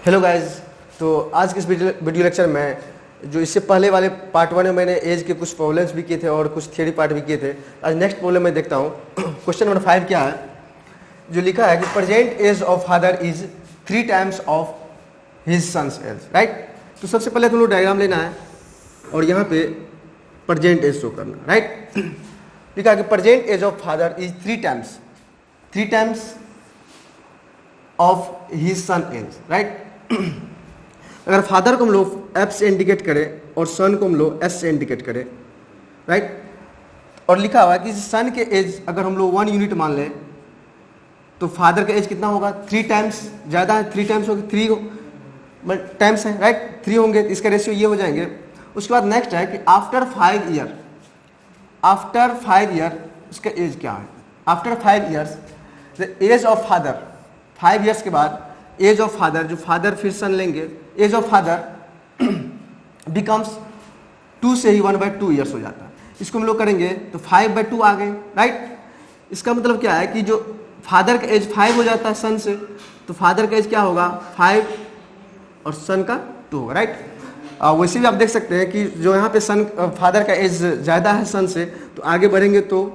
Hello guys. तो आज के इस वीडियो लेक्चर में जो इससे पहले वाले पार्ट 1 में मैंने एज के कुछ प्रॉब्लम्स भी किए थे और कुछ थियरी पार्ट भी किए थे। आज नेक्स्ट प्रॉब्लम में देखता हूँ। क्वेश्चन नंबर 5 क्या है, जो लिखा है कि present age of father is 3 times of his sons age, right. तो सबसे पहले तुम लोग डायग्राम लेना है और यहाँ पे प्रेजेंट एज शो करना, राइट। लिखा है कि present age of father is 3 times of his son age, right. अगर फादर को हम लोग एफ से इंडिकेट करें और सन को हम लोग एस से इंडिकेट करें, राइट। और लिखा हुआ है कि सन के एज अगर हम लोग 1 यूनिट मान लें तो फादर का एज कितना होगा, 3 टाइम्स ज़्यादा है, 3 टाइम्स होगा, 3 टाइम्स है, राइट। 3 होंगे तो इसका रेशियो ये हो जाएंगे। उसके बाद नेक्स्ट है कि आफ्टर 5 ईयर उसका एज क्या है। After 5 years the age of father, 5 years के बाद एज ऑफ फादर, जो फादर फिर सन लेंगे, एज ऑफ फादर बिकम्स 2 से ही 1/2 ईयर्स हो जाता है। इसको हम लोग करेंगे तो 5/2 आ गए, राइट। इसका मतलब क्या है कि जो फादर का एज 5 हो जाता है सन से, तो फादर का एज क्या होगा 5 और सन का 2 होगा, राइट। वैसे भी आप देख सकते हैं कि जो यहाँ पे सन फादर का एज ज़्यादा है सन से, तो आगे बढ़ेंगे तो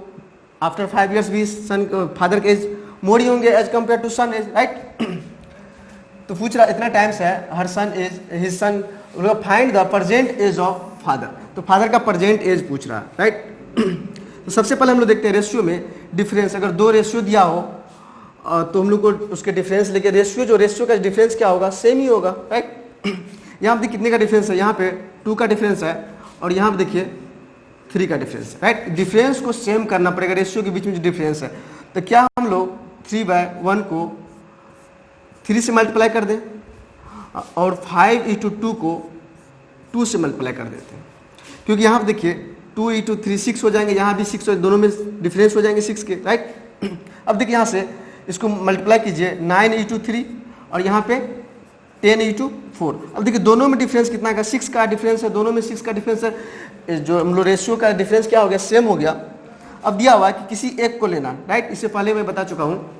आफ्टर 5 ईयर्स भी सन फादर के एज मोर ही होंगे age compare to son age, right. तो पूछ रहा इतना टाइम्स है her son age his son, find the present age of father. तो फादर का प्रेजेंट एज पूछ रहा है, राइट। तो सबसे पहले हम लोग देखते हैं रेशियो में डिफरेंस। अगर 2 रेशियो दिया हो तो हम लोग को उसके डिफरेंस लेके रेशियो का डिफरेंस क्या होगा, सेम ही होगा, राइट। यहाँ पे कितने का डिफरेंस है, यहाँ पे 2 का डिफरेंस है और यहाँ पे देखिए 3 का डिफरेंस है, राइट। डिफरेंस को सेम करना पड़ेगा रेशियो के बीच में जो डिफरेंस है। तो क्या हम लोग 3/1 को 3 से मल्टीप्लाई कर दें और 5/2 को 2 से मल्टीप्लाई कर देते हैं, क्योंकि यहाँ पर देखिए 2/3 6 हो जाएंगे, यहाँ भी 6 हो, दोनों में डिफरेंस हो जाएंगे 6 के, राइट। अब देखिए यहाँ से इसको मल्टीप्लाई कीजिए 9/3 और यहाँ पे 10/4। अब देखिए दोनों में डिफरेंस कितना का, 6 का डिफरेंस है, दोनों में 6 का डिफरेंस है। जो हम लोग रेशियो का डिफरेंस क्या हो गया, सेम हो गया। अब दिया हुआ कि किसी एक को लेना, राइट। इससे पहले मैं बता चुका हूँ,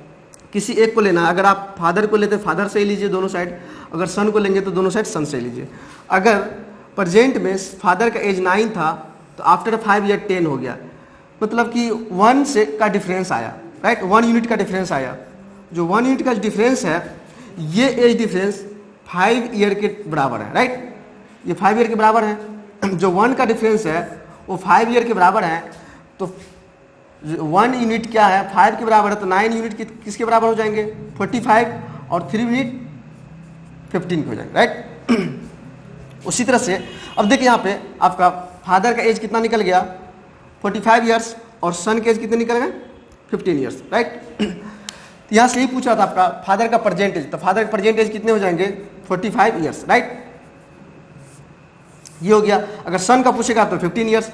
किसी एक को लेना। अगर आप फादर को लेते फादर से ही लीजिए दोनों साइड, अगर सन को लेंगे तो दोनों साइड सन से लीजिए। अगर प्रेजेंट में फादर का एज 9 था तो आफ्टर 5 ईयर 10 हो गया, मतलब कि 1 से का डिफरेंस आया, राइट। 1 यूनिट का डिफरेंस आया। जो 1 यूनिट का डिफरेंस है, ये एज डिफरेंस 5 ईयर के बराबर है, राइट। ये 5 ईयर के बराबर है। जो 1 का डिफरेंस है वो 5 ईयर के बराबर है। तो 1 यूनिट क्या है, 5 के बराबर है, तो 9 यूनिट किसके बराबर हो जाएंगे, 45, और 3 यूनिट 15 के हो जाएंगे, राइट। उसी तरह से अब देखिए यहाँ पे आपका फादर का एज कितना निकल गया, 45 ईयर्स, और सन के एज कितने निकल गए, 15 ईयर्स, राइट। तो यहाँ से यही पूछ रहा था आपका फादर का प्रेजेंट एज, तो फादर का प्रेजेंट एज कितने हो जाएंगे, 45 ईयर्स, राइट। ये हो गया। अगर सन का पूछेगा तो 15 ईयर्स।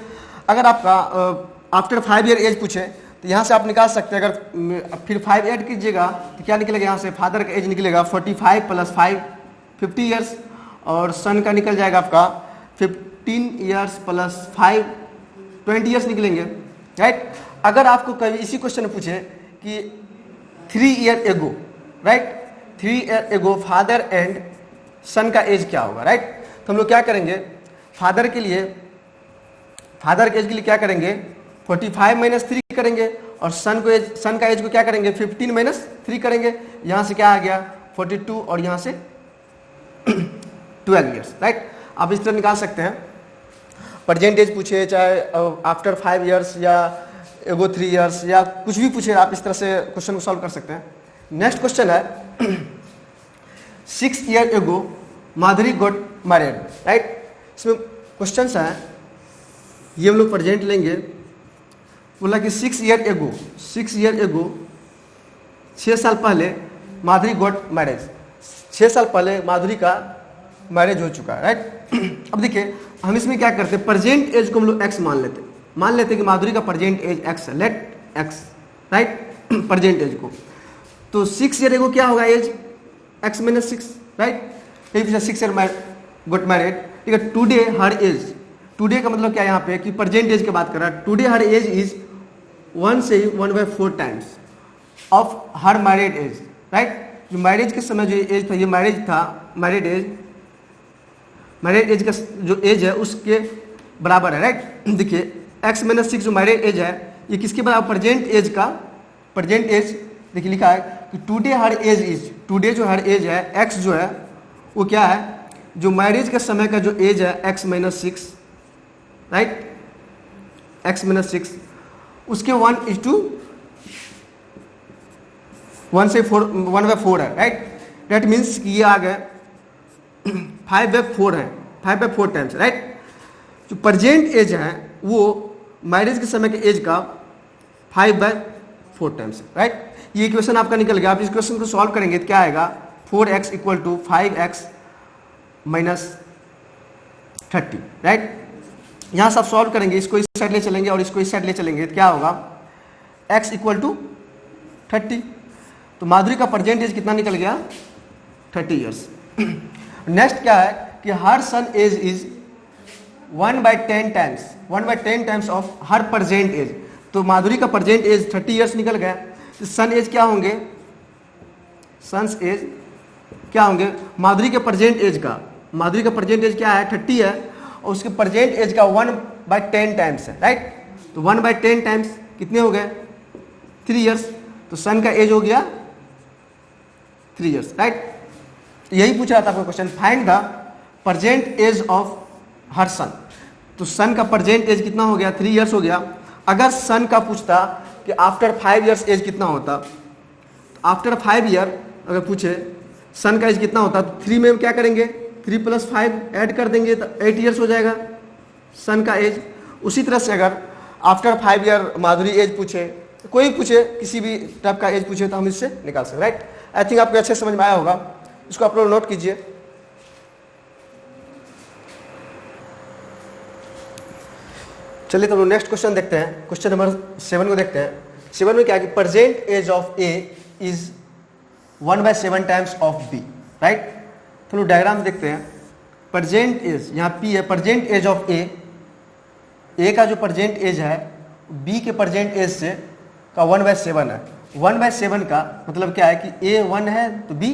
अगर आपका आफ्टर 5 ईयर एज पूछे तो यहाँ से आप निकाल सकते हैं। अगर फिर 5 ऐड कीजिएगा तो क्या निकलेगा, यहाँ से फादर का एज निकलेगा 45 + 5 50 ईयर्स, और सन का निकल जाएगा आपका 15 ईयर्स + 5 20 ईयर्स निकलेंगे, राइट। अगर आपको कभी इसी क्वेश्चन में पूछे कि 3 year ago, right, 3 year ago father and son का एज क्या होगा, राइट। तो हम लोग क्या करेंगे, फादर के एज के लिए क्या करेंगे, 45 - 3 करेंगे, और सन का एज को क्या करेंगे, 15 - 3 करेंगे। यहाँ से क्या आ गया 42, और यहाँ से 12 ईयर्स, राइट। आप इस तरह निकाल सकते हैं। प्रेजेंट एज पूछे, चाहे आफ्टर 5 ईयर्स या एगो 3 ईयर्स या कुछ भी पूछे, आप इस तरह से क्वेश्चन को सॉल्व कर सकते हैं। नेक्स्ट क्वेश्चन है 6 ईयर एगो माधुरी गॉट मैरिड, राइट। इसमें क्वेश्चन है, ये हम लोग प्रेजेंट लेंगे। बोला कि 6 ईयर एगो 6 साल पहले माधुरी गॉट मैरिज, 6 साल पहले माधुरी का मैरिज हो चुका है, राइट। अब देखिए हम इसमें क्या करते हैं, प्रेजेंट एज को हम लोग x मान लेते कि माधुरी का प्रेजेंट एज x है, let x, right, present age को। तो 6 ईयर एगो क्या होगा age, x - 6, right. 6 year got married, ठीक है। टुडे हर एज, टुडे का मतलब क्या है यहाँ पे कि प्रेजेंट एज की बात कर रहा है। टुडे हर एज इज 1 से 1/4 times of her married age, right. जो मैरिज के समय जो एज था, ये मैरिज था, मैरिड एज का जो एज है उसके बराबर है, राइट। देखिए x माइनस 6 जो मैरिड एज है ये किसके बराबर, प्रेजेंट एज का, प्रेजेंट एज देखिए लिखा है कि today her age is, today जो हर एज है x जो है वो क्या है, जो मैरिज के समय का जो एज है x minus 6, right, x minus 6 उसके 1/4 है, राइट। डेट मीन्स कि ये आ गए 5/4 है, 5/4 टाइम्स, राइट। जो प्रेजेंट एज है वो मैरिज के समय के एज का 5/4 टाइम्स है, राइट। ये इक्वेशन आपका निकल गया। आप इस क्वेश्चन को सॉल्व करेंगे तो क्या आएगा, 4x equal to 5x minus 30, right. यहाँ से आप सॉल्व करेंगे, इसको इस साइड ले चलेंगे और इसको इस साइड ले चलेंगे तो क्या होगा, x इक्वल टू 30। तो माधुरी का प्रेजेंट एज कितना निकल गया, 30 ईयर्स। नेक्स्ट क्या है कि her son age is 1/10 times, 1/10 times of her present age. तो माधुरी का प्रेजेंट एज 30 ईयर्स निकल गया। तो सन एज क्या होंगे, सन्स एज क्या होंगे, माधुरी के प्रेजेंट एज का, माधुरी का प्रेजेंट एज क्या है 30 है और उसके प्रेजेंट एज का 1/10 टाइम्स है, राइट। तो 1/10 टाइम्स कितने हो गए, 3 ईयर्स। तो सन का एज हो गया 3 ईयर्स, राइट। यही पूछ रहा था आपका question, find the present age of her son. तो सन का प्रेजेंट एज कितना हो गया, 3 ईयर्स हो गया। अगर सन का पूछता कि आफ्टर 5 ईयर्स एज कितना होता, तो आफ्टर 5 ईयर अगर पूछे सन का एज कितना होता, तो 3 में क्या करेंगे, 3 + 5 ऐड कर देंगे तो 8 ईयर्स हो जाएगा सन का एज। उसी तरह से अगर आफ्टर 5 ईयर माधुरी एज पूछे, कोई पूछे किसी भी टाइप का एज पूछे तो हम इससे निकाल सकते, राइट। आई थिंक आपको अच्छे समझ में आया होगा, इसको आप लोग नोट कीजिए। चलिए तो नेक्स्ट क्वेश्चन देखते हैं, क्वेश्चन नंबर 7 को देखते हैं। 7 में क्या है कि present age of A is 1/7 times of B, right. तो डायग्राम देखते हैं। प्रेजेंट एज यहाँ पी है, प्रेजेंट एज ऑफ ए का जो प्रेजेंट एज है बी के प्रेजेंट एज से का 1/7 है। 1/7 का मतलब क्या है कि ए 1 है तो बी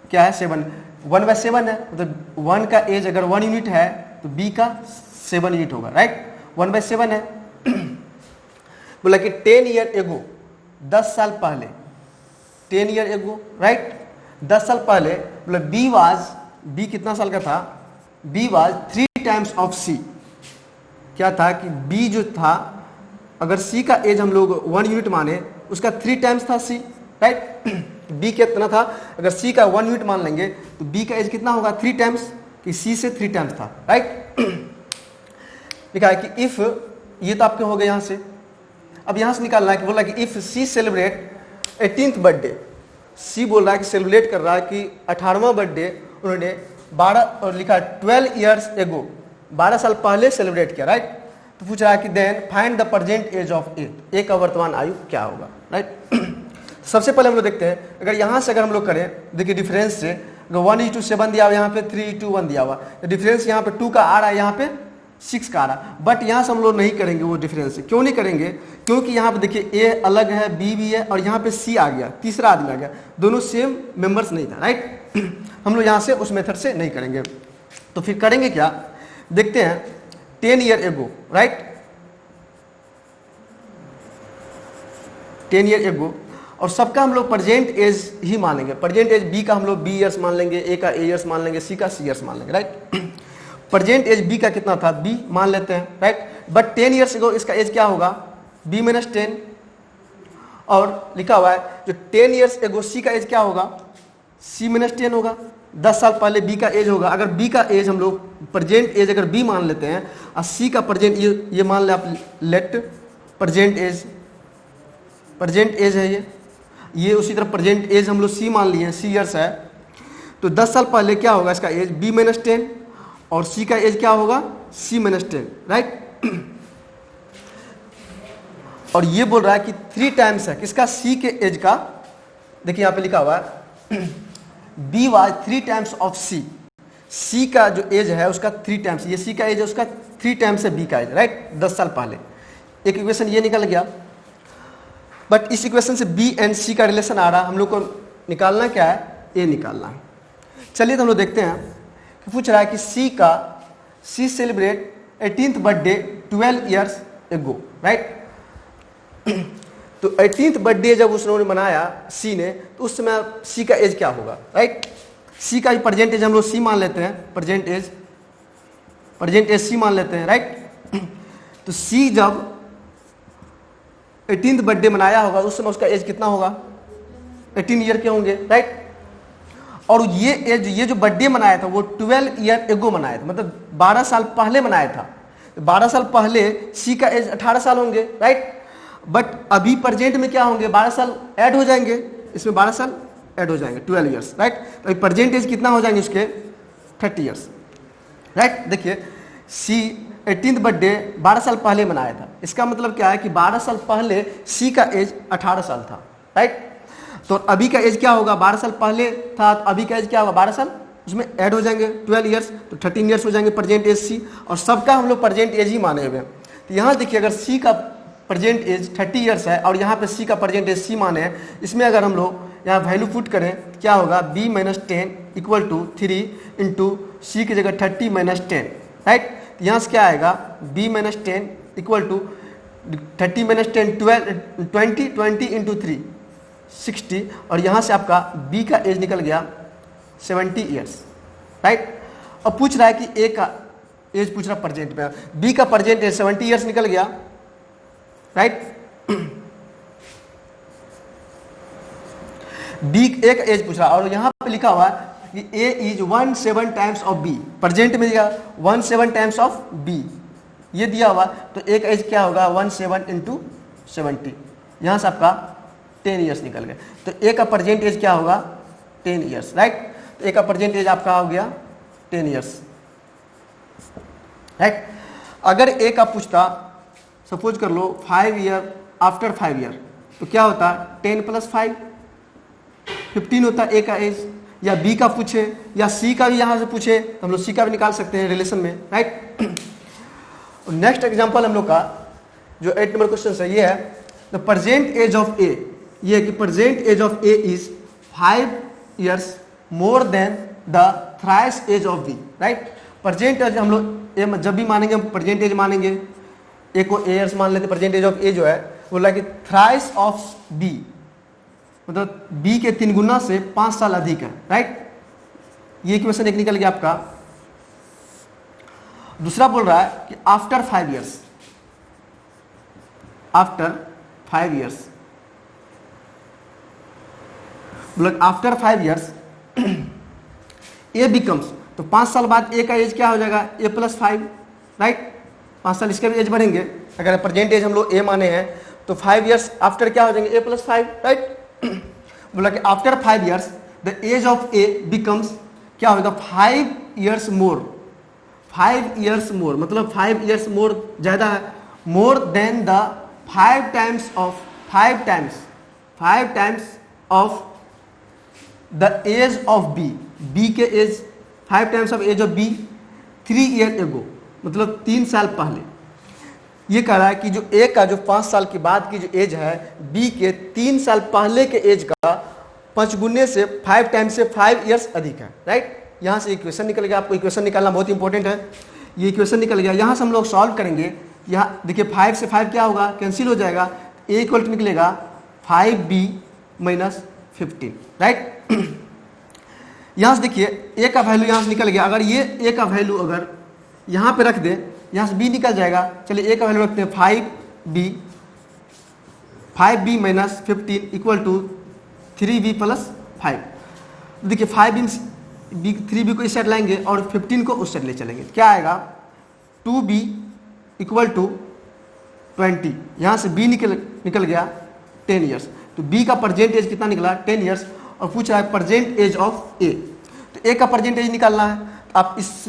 क्या है 7, 1/7 है मतलब 1 का एज अगर 1 यूनिट है तो बी का 7 यूनिट होगा, राइट। 1/7 है। बोला कि 10 ईयर एगो, 10 साल पहले, 10 ईयर एगो, राइट, 10 साल पहले। बोला बी कितना साल का था, बी वाज 3 टाइम्स ऑफ सी। क्या था कि बी जो था, अगर सी का एज हम लोग 1 यूनिट माने, उसका 3 टाइम्स था सी, राइट। बी कितना था, अगर सी का 1 यूनिट मान लेंगे तो बी का एज कितना होगा, 3 टाइम्स, कि सी से 3 टाइम्स था, राइट। लिखा है कि इफ, ये तो आपके हो गए यहाँ से। अब यहाँ से निकालना है कि बोला कि if she celebrate 18th birthday, she बोल रहा है कि सेलिब्रेट कर रहा है कि 18वां बर्थडे उन्होंने 12 और लिखा 12 ईयर्स एगो, 12 साल पहले सेलिब्रेट किया, राइट। तो पूछ रहा है कि then find the present age of A का वर्तमान आयु क्या होगा, राइट। सबसे पहले हम लोग देखते हैं, अगर यहाँ से अगर हम लोग करें, देखिए डिफरेंस से, अगर 1:7 दिया हुआ, यहाँ पे 3:1 दिया हुआ, डिफरेंस यहाँ पे 2 का आ रहा है, यहाँ पे 6 का आ रहा। बट यहाँ से हम लोग नहीं करेंगे वो डिफरेंस से। क्यों नहीं करेंगे, क्योंकि यहाँ पे देखिए ए अलग है, बी भी है, और यहाँ पे सी आ गया, तीसरा आदमी आ गया, दोनों सेम मेंबर्स नहीं था, राइट। हम लोग यहाँ से उस मेथड से नहीं करेंगे। तो फिर करेंगे क्या, देखते हैं। 10 year ago, right, 10 year ago, और सबका हम लोग प्रेजेंट एज ही मानेंगे। प्रेजेंट एज बी का हम लोग बी ईयर्स मान लेंगे, ए का ए ईयर्स मान लेंगे, सी का सी ईयर्स मान लेंगे, राइट। प्रेजेंट एज बी का कितना था, बी मान लेते हैं, राइट। बट 10 ईयर्स एगो इसका एज क्या होगा, बी - 10, और लिखा हुआ है जो 10 ईयर्स एगो सी का एज क्या होगा, सी - 10 होगा। 10 साल पहले बी का एज होगा। अगर बी का एज हम लोग प्रेजेंट एज अगर बी मान लेते हैं और सी का प्रेजेंट ये मान ले आप, लेट प्रेजेंट एज है ये उसी तरह प्रेजेंट एज हम लोग सी मान लिए हैं, सी ईयर्स है। तो 10 साल पहले क्या होगा इसका एज, बी - 10, और सी का एज क्या होगा, सी - 10, राइट। और ये बोल रहा है कि 3 टाइम्स है किसका, सी के एज का। देखिए यहाँ पे लिखा हुआ है बी वाज 3 टाइम्स ऑफ सी। सी का जो एज है उसका 3 टाइम्स, ये सी का एज है उसका 3 टाइम्स है बी का एज, राइट, 10 साल पहले। एक इक्वेशन ये निकल गया। बट इस इक्वेशन से बी एंड सी का रिलेशन आ रहा, हम लोग को निकालना क्या है, ए निकालना है। चलिए तो हम लोग देखते हैं कि पूछ रहा है कि she celebrate 18th birthday 12 years ago, right. तो 18th बर्थडे जब उसने मनाया सी ने, तो उस समय सी का एज क्या होगा, राइट। सी का प्रेजेंट एज हम लोग सी मान लेते हैं, प्रेजेंट एज सी मान लेते हैं, राइट। तो सी जब 18th बर्थडे मनाया होगा उस समय उसका एज कितना होगा, 18 ईयर के होंगे, राइट। और ये जो बर्थडे मनाया था वो 12 ईयर एगो मनाया था, मतलब 12 साल पहले मनाया था। 12 साल पहले सी का एज 18 साल होंगे, राइट। बट अभी प्रेजेंट में क्या होंगे, 12 साल ऐड हो जाएंगे, इसमें 12 साल ऐड हो जाएंगे, 12 ईयर्स, राइट। तो प्रेजेंट एज कितना हो जाएंगे उसके, 30 ईयर्स, राइट। देखिए सी 18th बर्थडे 12 साल पहले मनाया था, इसका मतलब क्या है कि 12 साल पहले सी का एज 18 साल था, राइट। तो अभी का एज क्या होगा, 12 साल पहले था तो अभी का एज क्या होगा, 12 साल उसमें ऐड हो जाएंगे 12 ईयर्स, तो 13 ईयर्स हो जाएंगे प्रेजेंट एज सी। और सबका हम लोग प्रेजेंट एज ही माने हुए हैं। तो यहाँ देखिए अगर सी का प्रेजेंट एज 30 ईयर्स है और यहाँ पे सी का प्रेजेंट एज सी माने हैं, इसमें अगर हम लोग यहाँ वैल्यू पुट करें क्या होगा, b - 10 = 3 इंटू सी की जगह 30 - 10, राइट। यहाँ से क्या आएगा, b - 10 = 30 - 10 20 इंटू 3 60, और यहाँ से आपका b का एज निकल गया 70 ईयर्स, राइट। अब पूछ रहा है कि ए का एज पूछ रहा प्रेजेंट में, b का प्रेजेंट एज 70 ईयर्स निकल गया, राइट। बी ए का एज पूछ रहा और यहाँ पे लिखा हुआ है कि A is 17 times of B, present में दिया 17 टाइम्स ऑफ बी, ये दिया हुआ। तो ए का एज क्या होगा, 17 इंटू 70, यहाँ से आपका 10 ईयर्स निकल गए। तो ए का प्रेजेंट एज क्या होगा, 10 ईयर्स, राइट। तो ए का प्रेजेंट एज आपका हो गया 10 ईयर्स, राइट। अगर ए का पूछता सपोज कर लो 5 ईयर आफ्टर 5 ईयर, तो क्या होता, 10 + 5 15 होता ए का एज। या बी का पूछे या सी का भी यहाँ से पूछे तो हम लोग सी का भी निकाल सकते हैं रिलेशन में, राइट। नेक्स्ट एग्जांपल हम लोग का जो 8 नंबर क्वेश्चन है ये है, the present age of A, ये है कि present age of A is 5 years more than the thrice age of B, right. Present age हम लोग ए जब भी मानेंगे हम प्रेजेंट एज मानेंगे, ए को ए ईयर्स मान लेते, प्रेजेंट एज ऑफ ए जो है बोला कि थ्राइस ऑफ बी, मतलब बी के 3 गुना से 5 साल अधिक है, राइट। ये इक्वेशन एक निकल गया आपका। दूसरा बोल रहा है कि आफ्टर 5 ईयर्स, आफ्टर 5 ईयर्स, मतलब आफ्टर 5 ईयर्स ए बिकम्स, तो 5 साल बाद ए का एज क्या हो जाएगा, a + 5, राइट। 5 साल इसके भी एज बढ़ेंगे। अगर प्रेजेंट एज हम लोग ए माने हैं तो 5 ईयर्स आफ्टर क्या हो जाएंगे, a + 5, राइट। बोला कि after 5 years the age of A becomes क्या होगा, 5 ईयर्स मोर, 5 ईयर्स मोर, मतलब 5 ईयर्स मोर ज्यादा है, more than the 5 times of 5 times of the age of B, B के age 5 times of age of B 3 year ago, मतलब 3 साल पहले। ये कह रहा है कि जो ए का जो 5 साल के बाद की जो एज है, बी के 3 साल पहले के एज का 5 गुने से 5 टाइम्स से 5 ईयर्स अधिक है, राइट। यहाँ से इक्वेशन निकल गया, आपको इक्वेशन निकालना बहुत इंपॉर्टेंट है। ये इक्वेशन निकल गया, यहाँ से हम लोग सॉल्व करेंगे। यहाँ देखिए 5 से 5 क्या होगा, कैंसिल हो जाएगा, ए इक्वल टू निकलेगा 5b - 15, राइट। यहाँ से देखिए ए का वैल्यू यहाँ से निकल गया, अगर ये ए का वैल्यू अगर यहाँ पे रख दे, यहाँ से b निकल जाएगा। चलिए ए का वैल्यू रखते हैं 5b - 15 = 3b + 5। देखिए 3b को इस साइड लाएंगे और 15 को उस साइड ले चलेंगे, क्या आएगा, 2b = 20। यहाँ से b निकल गया 10 ईयर्स। तो b का प्रेजेंट एज कितना निकला, 10 ईयर्स। और पूछ रहा है प्रेजेंट एज ऑफ ए, तो ए का प्रेजेंट एज निकालना है। तो आप इस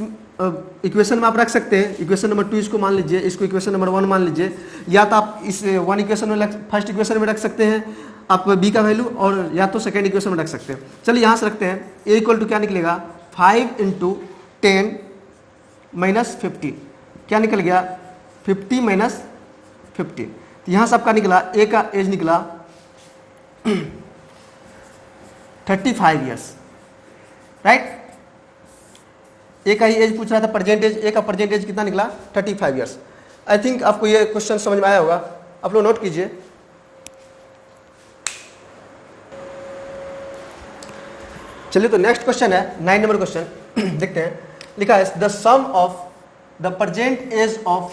इक्वेशन में आप रख सकते हैं, इक्वेशन नंबर 2 इसको मान लीजिए, इसको इक्वेशन नंबर 1 मान लीजिए, या तो आप इस 1 इक्वेशन में फर्स्ट इक्वेशन में रख सकते हैं आप b का वैल्यू, और या तो सेकेंड इक्वेशन में रख सकते हैं। चलिए यहाँ से रखते हैं, a इक्वल टू क्या निकलेगा, 5 × 10 - 15, क्या निकल गया, 50 - 15। तो यहाँ से आपका निकला, a का एज निकला 35 ईयर्स, राइट। ए का ही एज पूछ रहा था, परसेंटेज, ए का परसेंटेज कितना निकला 35 ईयर्स। आई थिंक आपको ये क्वेश्चन समझ में आया होगा, आप लोग नोट कीजिए। चलिए तो नेक्स्ट क्वेश्चन है 9 नंबर क्वेश्चन देखते हैं। लिखा है the sum of the present age of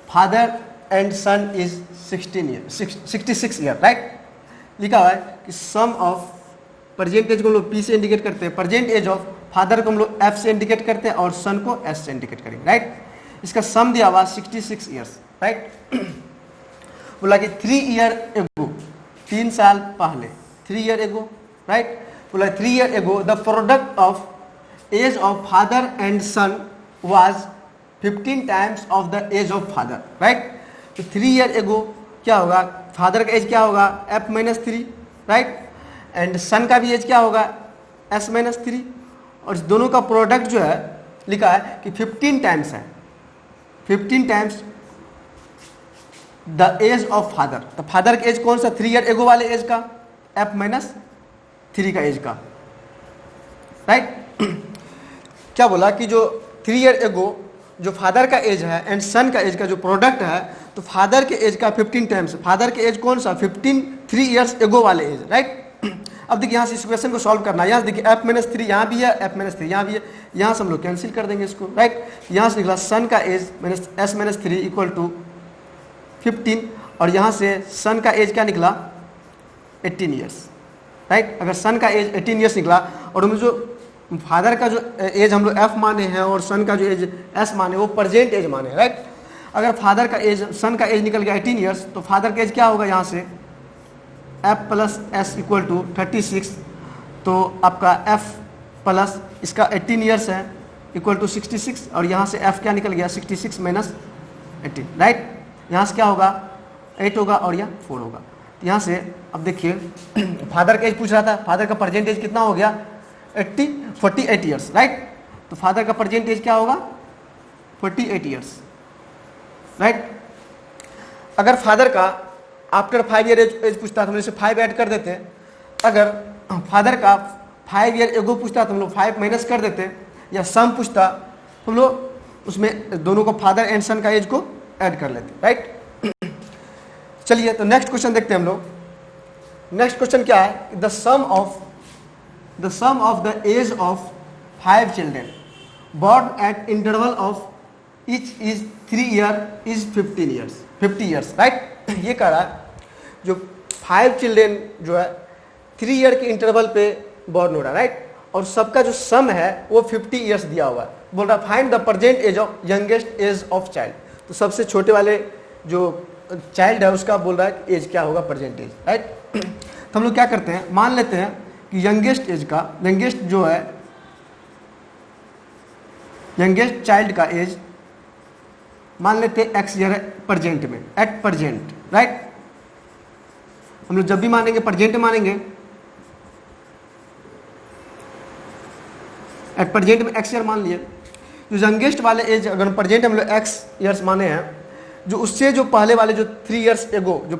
father and son is 66 year, right. लिखा हुआ है कि सम ऑफ प्रेजेंट एज को हम लोग पी से इंडिकेट करते हैं, प्रेजेंट एज ऑफ फादर को हम लोग एफ से इंडिकेट करते हैं और सन को एस से इंडिकेट करेंगे, राइट। इसका सम दिया हुआ 66 ईयर्स, राइट। बोला कि 3 ईयर एगो, 3 साल पहले, 3 ईयर एगो, राइट। बोला 3 year ago the product of age of father and son was 15 times of the age of father, right. तो 3 ईयर एगो क्या होगा, फादर का एज क्या होगा f-3, राइट, एंड सन का भी एज क्या होगा s-3, और इस दोनों का प्रोडक्ट जो है लिखा है कि 15 टाइम्स है, 15 times the age of father. तो फादर का एज कौन सा, 3 ईयर एगो वाले एज का, f-3 का एज का, राइट। क्या बोला कि जो 3 ईयर एगो जो फादर का एज है एंड सन का एज का जो प्रोडक्ट है, तो फादर के एज का 15 टाइम्स, फादर के एज कौन सा 3 ईयर्स एगो वाले एज, राइट। अब देखिए यहाँ से इस क्वेश्चन को सॉल्व करना है। यहाँ से देखिए f-3 यहाँ भी है, f-3 यहाँ भी है, यहाँ से हम लोग कैंसिल कर देंगे इसको, राइट। यहाँ से निकला सन का एज s-3 इक्वल टू 15, और यहाँ से सन का एज क्या निकला 18 ईयर्स, राइट। अगर सन का एज 18 ईयर्स निकला और हम जो फादर का जो एज हम लोग f माने हैं और सन का जो एज s माने वो प्रेजेंट एज माने, राइट। अगर फादर का एज, सन का एज निकल गया 18 ईयर्स, तो फादर का एज क्या होगा यहाँ से f plus s equal to 36, तो आपका f प्लस इसका 18 ईयर्स है इक्वल टू 66, और यहाँ से f क्या निकल गया 66 माइनस 18, राइट। यहाँ से क्या होगा 8 होगा और यह 4 होगा। तो यहाँ से अब देखिए फादर का एज पूछ रहा था, फादर का प्रेजेंट एज कितना हो गया 48 ईयर्स, राइट। तो फादर का प्रेजेंट एज क्या होगा 48 ईयर्स, राइट। अगर फादर का आफ्टर 5 ईयर एज पूछता तो हम इसे 5 ऐड कर देते। अगर फादर का 5 ईयर एगो पूछता तो हम लोग 5 माइनस कर देते, या सम पूछता तो हम लोग उसमें दोनों को फादर एंड सन का एज को ऐड कर लेते, राइट। चलिए तो नेक्स्ट क्वेश्चन देखते हैं हम लोग। नेक्स्ट क्वेश्चन क्या है, the sum of the age of 5 children born at interval of each is 3 year is 50 years, right. ये कह रहा है जो 5 चिल्ड्रेन जो है 3 ईयर के इंटरवल पे बॉर्न हो रहा है, राइट, और सबका जो सम है वो 50 ईयर्स दिया हुआ है। बोल रहा find the present age of youngest age of child, तो सबसे छोटे वाले जो चाइल्ड है उसका बोल रहा है एज क्या होगा प्रेजेंट एज, राइट। तो हम लोग क्या करते हैं, मान लेते हैं कि यंगेस्ट एज का, यंगेस्ट जो है यंगेस्ट चाइल्ड का एज मान लेते हैं x ईयर प्रेजेंट में, एट प्रेजेंट, राइट। हम लोग जब भी मानेंगे प्रेजेंट मानेंगे, एट प्रेजेंट में x ईयर मान लिए। जो यंगेस्ट वाले एज अगर प्रेजेंट हम लोग x ईयर्स माने हैं, जो उससे जो पहले वाले जो 3 ईयर्स एगो जो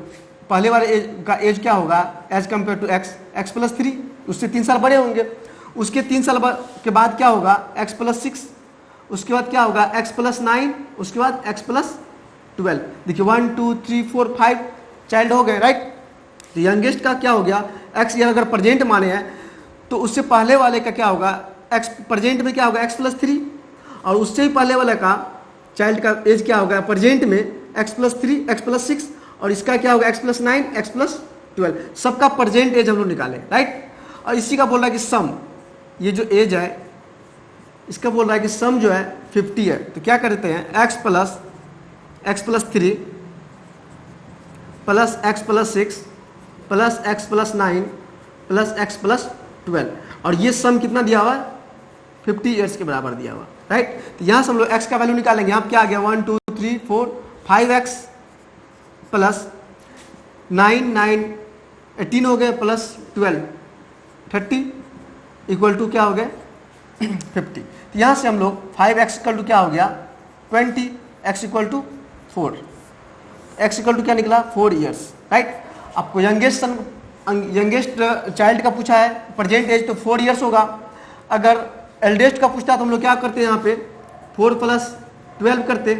पहले वाले एज का एज क्या होगा age compare to x plus 3, उससे 3 साल बड़े होंगे। उसके 3 साल के बाद क्या होगा x प्लस 6, उसके बाद क्या होगा x प्लस 9, उसके बाद x प्लस 12। देखिए 1 2 3 4 5 चाइल्ड हो गए, राइट। तो यंगेस्ट का क्या हो गया x ईयर अगर प्रेजेंट माने हैं तो उससे पहले वाले का क्या होगा x प्रेजेंट में क्या होगा x प्लस 3, और उससे ही पहले वाले का चाइल्ड का एज क्या होगा प्रेजेंट में x प्लस 3 x प्लस 6, और इसका क्या होगा x प्लस 9 x प्लस 12। सबका प्रेजेंट एज हम लोग निकालें, राइट। और इसी का बोल रहा है कि सम, ये जो एज है इसका बोल रहा है कि सम जो है 50 है। तो क्या करते हैं x plus 3 plus x plus 6 plus x plus 9 plus x plus 12, और ये सम कितना दिया हुआ 50 ईयर्स के बराबर दिया हुआ, राइट। तो यहाँ से हम लोग x का वैल्यू निकालेंगे। यहाँ क्या आ गया 1 2 3 4 5x प्लस 9 18 हो गए प्लस 12 30 इक्वल टू क्या हो गया 50। तो यहाँ से हम लोग 5x इक्वल टू क्या हो गया 20, x equal to 4, x equal to क्या निकला 4 ईयर्स, राइट। आपको यंगेस्ट सन यंगेस्ट चाइल्ड का पूछा है, प्रेजेंट एज तो 4 ईयर्स होगा। अगर एल्डेस्ट का पूछता तो हम लोग क्या करते हैं, यहाँ पे 4 + 12 करते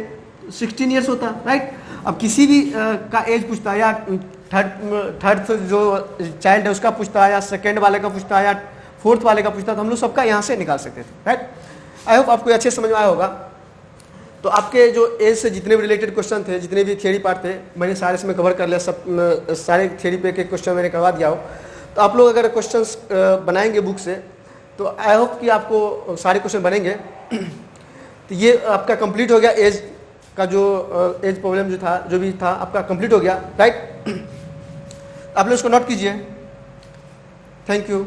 16 ईयर्स होता, राइट। अब किसी भी का एज पूछता है, या थर्ड जो चाइल्ड है उसका पूछता है, या सेकेंड वाले का पूछता है, या फोर्थ वाले का पूछता है, तो हम लोग सबका यहाँ से निकाल सकते थे, राइट। आई होप आपको अच्छे समझ में आया होगा। तो आपके जो एज से जितने भी रिलेटेड क्वेश्चन थे, जितने भी थियरी पार्ट थे, मैंने सारे इसमें कवर कर लिया, सब सारे थियरी पे के क्वेश्चन मैंने करवा दिया हो। तो आप लोग अगर क्वेश्चंस बनाएंगे बुक से, तो आई होप कि आपको सारे क्वेश्चन बनेंगे। तो ये आपका कंप्लीट हो गया, एज का जो एज प्रॉब्लम जो था, जो भी था आपका कंप्लीट हो गया, राइट। आप लोग इसको नोट कीजिए। Thank you.